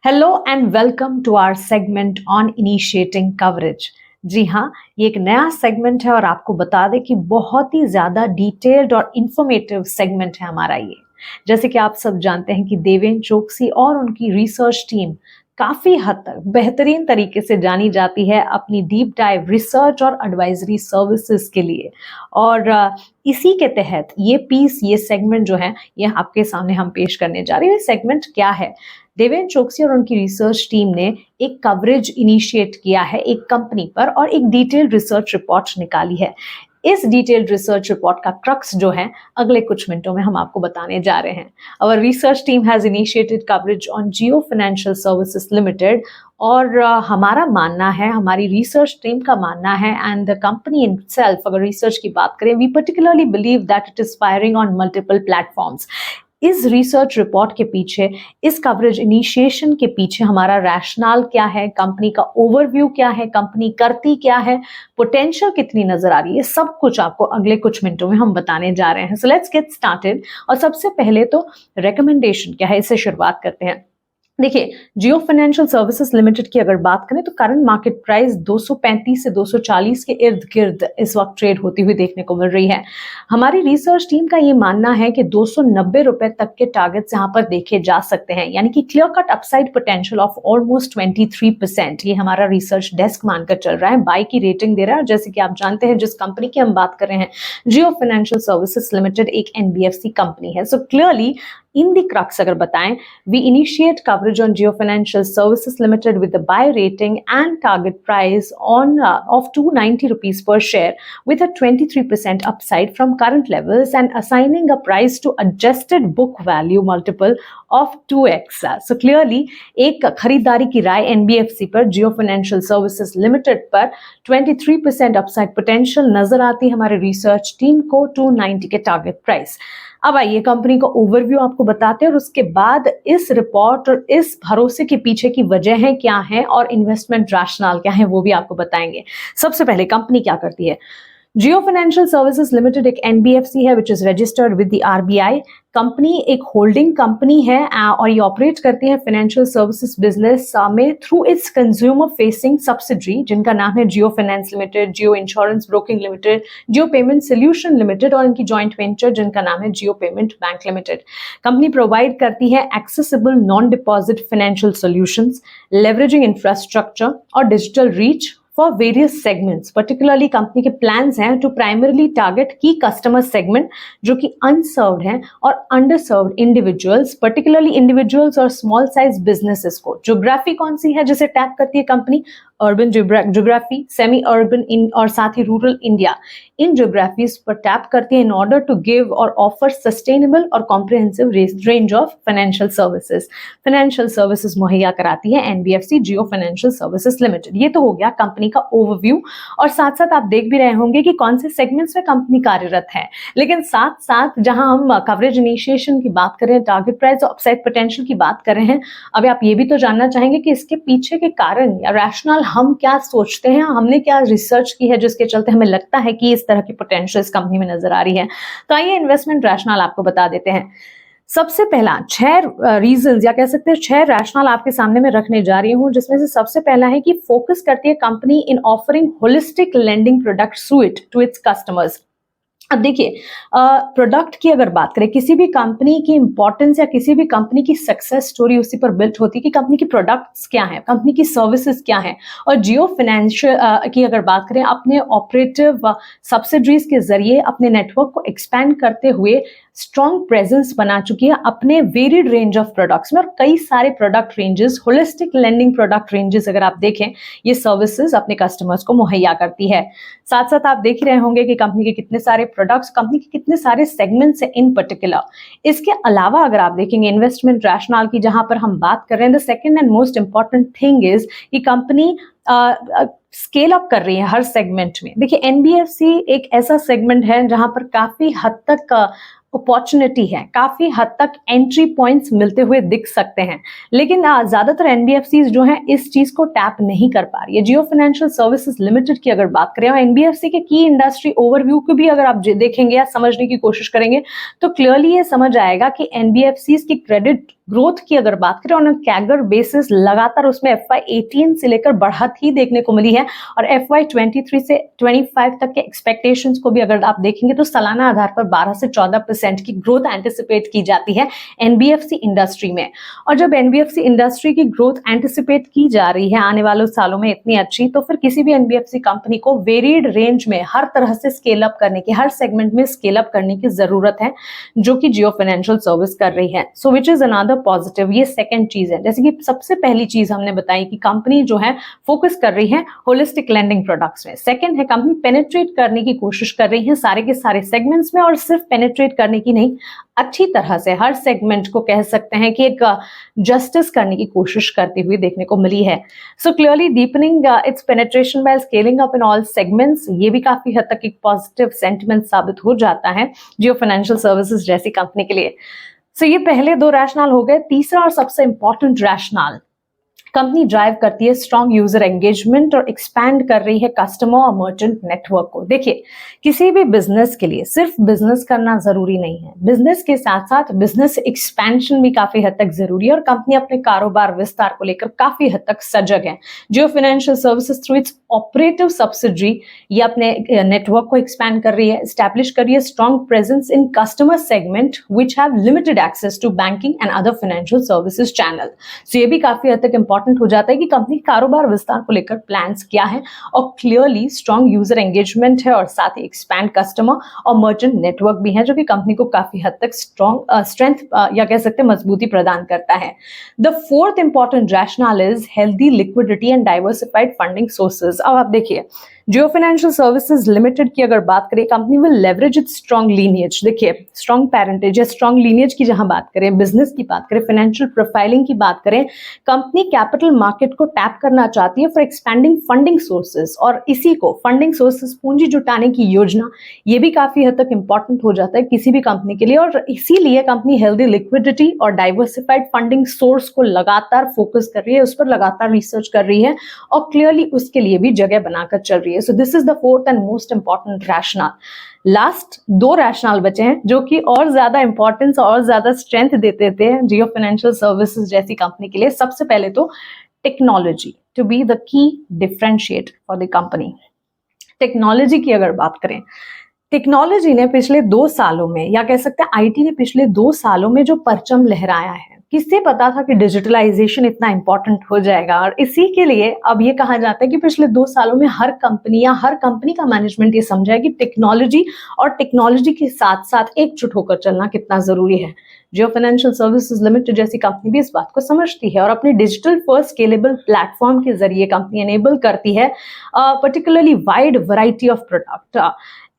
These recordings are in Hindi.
Hello and welcome to our segment on initiating coverage. जी हाँ, ये एक नया सेगमेंट है और आपको बता दें कि बहुत ही ज़्यादा डिटेल्ड और इंफॉर्मेटिव सेगमेंट है हमारा ये। जैसे कि आप सब जानते हैं कि देवेन चोकसी और उनकी रिसर्च टीम काफ़ी हद तक बेहतरीन तरीके से जानी जाती है अपनी डीप डाइव रिसर्च और एडवाइजरी सर्विसेज के लिए। और इसी के तहत ये सेगमेंट जो है ये आपके सामने हम पेश करने जा रहे हैं। ये सेगमेंट क्या है? देवेन चोकसी और उनकी रिसर्च टीम ने एक कवरेज इनिशिएट किया है एक कंपनी पर और एक डिटेल्ड रिसर्च रिपोर्ट निकाली है। इस डिटेल्ड रिसर्च रिपोर्ट का क्रक्स जो है अगले कुछ मिनटों में हम आपको बताने जा रहे हैं। Our research team has initiated coverage on Jio financial services limited और हमारा मानना है, हमारी रिसर्च टीम का मानना है एंड द कंपनी इटसेल्फ, अगर रिसर्च की बात करें, we particularly believe that it is firing on multiple platforms. इस रिसर्च रिपोर्ट के पीछे, इस कवरेज इनिशिएशन के पीछे हमारा रैशनल क्या है, कंपनी का ओवरव्यू क्या है, कंपनी करती क्या है, पोटेंशियल कितनी नजर आ रही है, सब कुछ आपको अगले कुछ मिनटों में हम बताने जा रहे हैं। So let's get started. और सबसे पहले तो रिकमेंडेशन क्या है, इससे शुरुआत करते हैं। देखिए, जियो फाइनेंशियल सर्विसेज लिमिटेड की अगर बात करें तो करंट मार्केट प्राइस 235 से 240 के इर्द गिर्द इस वक्त ट्रेड होती हुई देखने को मिल रही है। हमारी रिसर्च टीम का ये मानना है कि 290 रुपए तक के टारगेट्स यहाँ पर देखे जा सकते हैं, यानी कि clear cut upside potential of almost 23%। ये हमारा रिसर्च डेस्क मानकर चल रहा है, बाय की रेटिंग दे रहा है। जैसे कि आप जानते हैं जिस कंपनी की हम बात कर रहे हैं, जियो फाइनेंशियल सर्विसेज लिमिटेड एक एनबीएफसी कंपनी है। So clearly in the crux अगर बताएं, we initiate coverage on Jio Financial Services Limited with a buy rating and target price of 290 rupees per share with a 23% upside from current levels and assigning a price to adjusted book value multiple of 2x। So clearly एक खरीदारी की राय एनबीएफसी पर, जियो फाइनेंशियल सर्विसेज लिमिटेड पर 23% अपसाइड पोटेंशियल नजर आती है हमारे रिसर्च टीम को 290 के टारगेट प्राइस। अब आइए कंपनी का ओवरव्यू आपको बताते हैं और उसके बाद इस रिपोर्ट और इस भरोसे के पीछे की वजह क्या है और इन्वेस्टमेंट रैशनल क्या है वो भी आपको बताएंगे। सबसे पहले कंपनी क्या करती है। जियो फाइनेंशियल सर्विसेज लिमिटेड एक एनबीएफसी है which is registered with the RBI. Company एक होल्डिंग कंपनी है और ये ऑपरेट करती है फाइनेंशियल सर्विसेज बिजनेस में through its consumer facing subsidiary जिनका नाम है Jio finance limited, Jio insurance broking limited, Jio payment solution limited और इनकी जॉइंट वेंचर जिनका नाम है Jio payment bank limited. Company provide करती है accessible non deposit financial solutions, leveraging infrastructure और digital reach for various segments। particularly company के प्लान्स हैं to primarily target key customer segment जो कि unserved हैं और underserved individuals, particularly individuals और small size businesses को। ज्योग्राफी कौन सी है जिसे टैप करती है company? Urban geography, semi urban और साथ ही रूरल इंडिया, इन ज्योग्राफीज पर टैप करती है इन ऑर्डर टू गिव और ऑफर सस्टेनेबल और comprehensive range of financial services. Financial services मुहैया कराती है एनबीएफसी जियो फाइनेंशियल सर्विसेज लिमिटेड। ये तो हो गया कंपनी का ओवरव्यू और साथ साथ आप देख भी रहे होंगे कि कौन से सेगमेंट्स में कंपनी कार्यरत है। लेकिन साथ साथ जहां हम कवरेज इनिशिएशन की बात कर रहे हैं, टारगेट प्राइस और अपसाइड पोटेंशियल की बात कर रहे हैं, अब आप ये भी तो जानना चाहेंगे कि इसके पीछे के कारण या रैशनल हम क्या सोचते हैं, हमने क्या रिसर्च की है जिसके चलते हमें लगता है कि इस तरह की पोटेंशियल इस कंपनी में नजर आ रही है। तो आइए इन्वेस्टमेंट रैशनल आपको बता देते हैं। सबसे पहला 6 रीजंस या कह सकते हैं 6 रैशनल आपके सामने में रखने जा रही हूं, जिसमें से सबसे पहला है कि फोकस करती है company in offering holistic lending product suite to its customers. अब देखिए, प्रोडक्ट की अगर बात करें, किसी भी कंपनी की इंपॉर्टेंस या किसी भी कंपनी की सक्सेस स्टोरी उसी पर बिल्ट होती है कि कंपनी की प्रोडक्ट्स क्या हैं, कंपनी की सर्विसेज क्या हैं। और जियो फाइनेंशियल की अगर बात करें, अपने ऑपरेटिव सब्सिडरीज के जरिए अपने नेटवर्क को एक्सपैंड करते हुए स्ट्रॉन्ग प्रेजेंस बना चुकी है अपने वेरिड रेंज ऑफ प्रोडक्ट्स में और कई सारे product ranges, holistic lending product ranges अगर आप देखें, ये सर्विसेज अपने कस्टमर्स को मुहैया करती है। साथ साथ आप देख रहे होंगे कि कंपनी के कितने सारे प्रोडक्ट्स, कंपनी के कितने सारे सेगमेंट्स हैं इन पर्टिकुलर। इसके अलावा अगर आप देखेंगे इन्वेस्टमेंट रैशनल की जहां पर हम बात कर रहे हैं, the second and most important thing is कि कंपनी स्केल अप कर रही है हर सेगमेंट में। देखिए, एनबीएफसी एक ऐसा सेगमेंट है जहां पर काफी हद तक अपॉर्चुनिटी है, काफी हद तक एंट्री पॉइंट्स मिलते हुए दिख सकते हैं, लेकिन ज्यादातर एनबीएफसीज जो हैं इस चीज को टैप नहीं कर पा रही है। जियो फाइनेंशियल सर्विसेज लिमिटेड की अगर बात करें और एनबीएफसी के की इंडस्ट्री ओवरव्यू को भी अगर आप देखेंगे या समझने की कोशिश करेंगे तो क्लियरली ये समझ आएगा कि एनबीएफसीज की क्रेडिट ग्रोथ की अगर बात करें ऑन कैगर बेसिस लगातार उसमें FY18 से लेकर बढ़त ही देखने को मिली है, और FY23 से 25 तक के एक्सपेक्टेशंस को भी अगर आप देखेंगे तो सालाना आधार पर 12 से 14% की ग्रोथ एंटिसिपेट की जाती है एनबीएफसी इंडस्ट्री में। और जब एनबीएफसी इंडस्ट्री की ग्रोथ एंटिसिपेट की जा रही है आने वाले सालों में इतनी अच्छी, तो फिर किसी भी एनबीएफसी कंपनी को वेरिड रेंज में हर तरह से स्केल अप करने की, हर सेगमेंट में स्केल अप करने की जरूरत है, जो कि जियो फाइनेंशियल सर्विस कर रही है। सो विच इज अनदर पॉजिटिव। ये सेकंड चीज है। जैसे कि सबसे पहली चीज हमने बताई कि कंपनी जो है फोकस कर रही है होलिस्टिक लेंडिंग प्रोडक्ट्स में। सेकंड है कंपनी पेनिट्रेट करने की कोशिश कर रही है सारे के सारे सेगमेंट्स में, और सिर्फ पेनिट्रेट करने की नहीं, अच्छी तरह से हर सेगमेंट को कह सकते हैं कि एक जस्टिस करने की कोशिश करती हुई देखने को मिली है। So clearly deepening its penetration by scaling up in all segments, ये भी काफी हद तक एक पॉजिटिव सेंटिमेंट साबित हो जाता है जियो फाइनेंशियल सर्विसेज जैसी कंपनी के लिए। सो ये पहले दो रैशनल हो गए। तीसरा और सबसे इंपॉर्टेंट रैशनल, कंपनी ड्राइव करती है स्ट्रॉन्ग यूजर एंगेजमेंट और एक्सपैंड कर रही है कस्टमर और मर्चेंट नेटवर्क को। देखिए, किसी भी बिजनेस के लिए सिर्फ बिजनेस करना जरूरी नहीं है, बिजनेस के साथ साथ बिजनेस एक्सपेंशन भी काफी हद तक जरूरी है, और कंपनी अपने कारोबार विस्तार को लेकर काफी हद तक सजग है। Jio financial services through its operative subsidiary ये अपने नेटवर्क को एक्सपैंड कर रही है, एस्टैब्लिश कर रही है strong presence in customer segment which have limited access to banking and other financial services channel. So ये भी काफी हद तक इंपॉर्टेंट हो जाता है कि कंपनी कारोबार विस्तार को लेकर प्लान्स क्या है, और क्लियरली स्ट्रॉन्ग यूजर एंगेजमेंट है, और साथ ही एक्सपैंड कस्टमर और मर्चेंट नेटवर्क भी है, जो कि कंपनी को काफी हद तक स्ट्रेंथ या कह सकते हैं मजबूती प्रदान करता है। The fourth important rational is healthy liquidity and diversified funding sources. अब आप देखिए, जियो फाइनेंशियल सर्विसेज लिमिटेड की अगर बात करें, company will leverage it's strong lineage. देखिए, स्ट्रॉन्ग पेरेंटेज या स्ट्रॉन्ग लीनिएज की जहां बात करें, बिजनेस की बात करें, फाइनेंशियल प्रोफाइलिंग की बात करें, कंपनी कैपिटल मार्केट को टैप करना चाहती है फॉर एक्सपेंडिंग फंडिंग सोर्सेज, और इसी को फंडिंग सोर्सेज पूंजी जुटाने की योजना, ये भी काफी हद तक इंपॉर्टेंट हो जाता है किसी भी कंपनी के लिए, और इसीलिए कंपनी हेल्दी लिक्विडिटी और डाइवर्सिफाइड फंडिंग सोर्स को लगातार फोकस कर रही है, उस पर लगातार रिसर्च कर रही है, और क्लियरली उसके लिए भी जगह बनाकर चल रही है। So this is the fourth and most important rationale. Last दो रैशनल बचे हैं जो कि और ज्यादा इंपॉर्टेंस और ज्यादा स्ट्रेंथ देते थे जियो फाइनेंशियल सर्विसेज जैसी कंपनी के लिए। सबसे पहले तो technology to be the key differentiate for the company. Technology की अगर बात करें, टेक्नोलॉजी ने पिछले 2 सालों में, या कह सकते हैं आईटी ने पिछले 2 सालों में जो परचम लहराया है, किससे पता था कि डिजिटलाइजेशन इतना इंपॉर्टेंट हो जाएगा। और इसी के लिए अब ये कहा जाता है कि पिछले 2 सालों में हर कंपनी या हर कंपनी का मैनेजमेंट ये समझा है कि टेक्नोलॉजी और टेक्नोलॉजी के साथ साथ एकजुट होकर चलना कितना जरूरी है। जियो फाइनेंशियल सर्विसेज लिमिटेड जैसी कंपनी भी इस बात को समझती है, और अपने डिजिटल फर्स्ट स्केलेबल प्लेटफॉर्म के जरिए कंपनी एनेबल करती है particularly wide variety of product.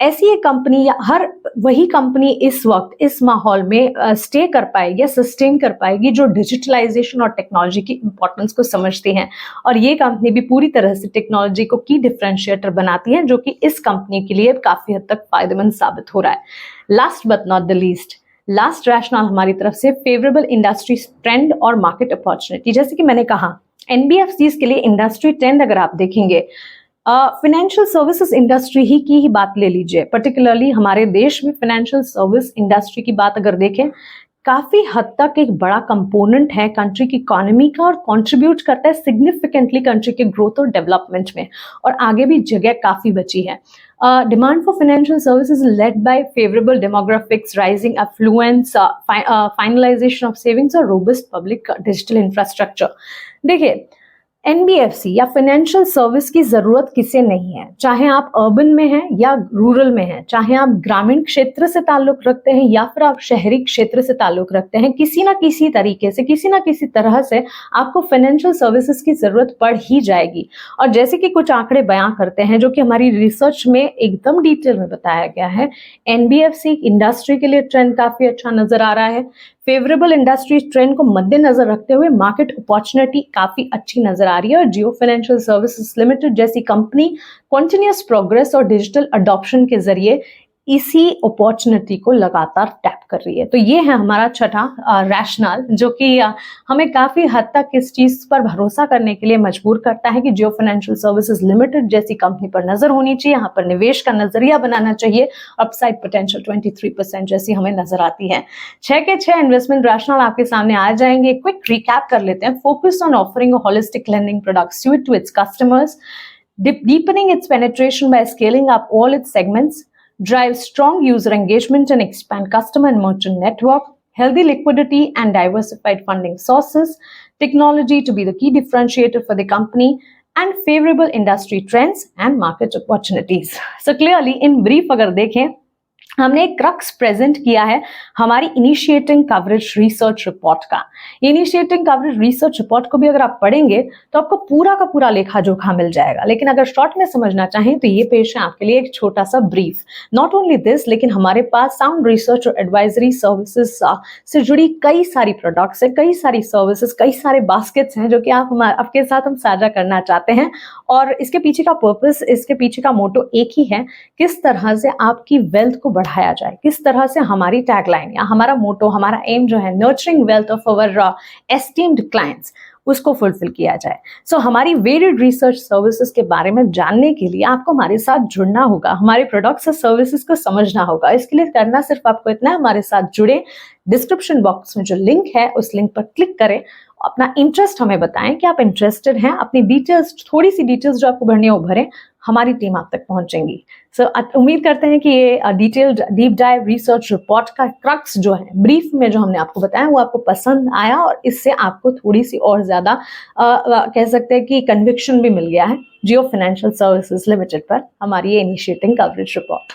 ऐसी एक कंपनी या हर वही कंपनी इस वक्त इस माहौल में स्टे कर पाएगी या सस्टेन कर पाएगी जो डिजिटलाइजेशन और टेक्नोलॉजी की इंपॉर्टेंस को समझती हैं, और ये कंपनी भी पूरी तरह से टेक्नोलॉजी को की डिफरेंशिएटर बनाती है, जो कि इस कंपनी के लिए काफी हद तक फायदेमंद साबित हो रहा है। Last but not the least, last rational हमारी तरफ से फेवरेबल इंडस्ट्री ट्रेंड और मार्केट अपॉर्चुनिटी। जैसे कि मैंने कहा, एनबीएफसीज के लिए इंडस्ट्री ट्रेंड अगर आप देखेंगे, फाइनेंशियल सर्विसेज इंडस्ट्री ही की ही बात ले लीजिए, पर्टिकुलरली हमारे देश में फाइनेंशियल सर्विस इंडस्ट्री की बात अगर देखें, काफी हद तक एक बड़ा कंपोनेंट है कंट्री की इकोनॉमी का, और कंट्रीब्यूट करता है सिग्निफिकेंटली कंट्री के ग्रोथ और डेवलपमेंट में, और आगे भी जगह काफी बची है। Demand for financial services is led by favorable demographics, rising affluence, finalization of savings और robust public digital infrastructure। देखिए, एनबीएफसी या फाइनेंशियल सर्विस की जरूरत किसे नहीं है, चाहे आप अर्बन में हैं या रूरल में हैं, चाहे आप ग्रामीण क्षेत्र से ताल्लुक रखते हैं या फिर आप शहरी क्षेत्र से ताल्लुक रखते हैं, किसी ना किसी तरीके से, किसी ना किसी तरह से आपको फाइनेंशियल सर्विसेज की जरूरत पड़ ही जाएगी। और जैसे कि कुछ आंकड़े बयां करते हैं जो कि हमारी रिसर्च में एकदम डिटेल में बताया गया है, एनबीएफसी इंडस्ट्री के लिए ट्रेंड काफी अच्छा नजर आ रहा है। फेवरेबल इंडस्ट्री ट्रेंड को मद्देनजर रखते हुए मार्केट अपॉर्चुनिटी काफी अच्छी नजर आ रही है, और जियो फाइनेंशियल सर्विसेज लिमिटेड जैसी कंपनी कंटिन्यूअस प्रोग्रेस और डिजिटल अडॉप्शन के जरिए इसी अपॉर्चुनिटी को लगातार टैप कर रही है। तो ये है हमारा छठा रैशनल, जो कि हमें काफी हद तक इस चीज पर भरोसा करने के लिए मजबूर करता है कि जियो फाइनेंशियल सर्विसेज लिमिटेड जैसी कंपनी पर नजर होनी चाहिए, यहाँ पर निवेश का नजरिया बनाना चाहिए, अपसाइड पोटेंशियल 23% जैसी हमें नजर आती है। 6 के 6 इन्वेस्टमेंट रैशनल आपके सामने आ जाएंगे। क्विक रिकैप कर लेते हैं। Focus on offering a holistic lending product suite to its customers, deepening its penetration by scaling up all its segments, drive strong user engagement and expand customer and merchant network, healthy liquidity and diversified funding sources, technology to be the key differentiator for the company, and favorable industry trends and market opportunities. So clearly in brief अगर देखें, हमने एक क्रक्स प्रेजेंट किया है हमारी इनिशिएटिंग कवरेज रिसर्च रिपोर्ट का। इनिशिएटिंग कवरेज रिसर्च रिपोर्ट को भी अगर आप पढ़ेंगे तो आपको पूरा का पूरा लेखा जोखा मिल जाएगा, लेकिन अगर शॉर्ट में समझना चाहें तो ये पेश है आपके लिए एक छोटा सा ब्रीफ। नॉट ओनली दिस, लेकिन हमारे पास साउंड रिसर्च और एडवाइजरी सर्विसेज से जुड़ी कई सारी प्रोडक्ट्स है, कई सारी सर्विसेज, कई सारे बास्केट्स हैं जो कि आपके साथ हम साझा करना चाहते हैं। और इसके पीछे का पर्पस, इसके पीछे का मोटो एक ही है, किस तरह से आपकी वेल्थ को बढ़ाया जाए, किस तरह से हमारी टैगलाइन या हमारा मोटो, हमारा एम जो है nurturing wealth of our esteemed clients, उसको फुलफिल किया जाए। सो हमारी वेरिड रिसर्च सर्विसेज के बारे में जानने के लिए आपको हमारे साथ जुड़ना होगा, हमारे प्रोडक्ट्स और सर्विसेज को समझना होगा। इसके लिए करना सिर्फ आपको इतना है, हमारे साथ जुड़े, डिस्क्रिप्शन बॉक्स में जो लिंक है उस लिंक पर क्लिक करें, अपना इंटरेस्ट हमें बताएं कि आप इंटरेस्टेड हैं, अपनी डिटेल्स, थोड़ी सी डिटेल्स जो आपको भरनी है वो भरें, हमारी टीम आप तक पहुंचेंगी। सो उम्मीद करते हैं कि ये detailed deep dive research report का क्रक्स जो है ब्रीफ में जो हमने आपको बताया वो आपको पसंद आया और इससे आपको थोड़ी सी और ज्यादा कह सकते हैं कि कन्विक्शन भी मिल गया है जियो फाइनेंशियल सर्विसेज लिमिटेड पर हमारी ये इनिशिएटिंग कवरेज रिपोर्ट।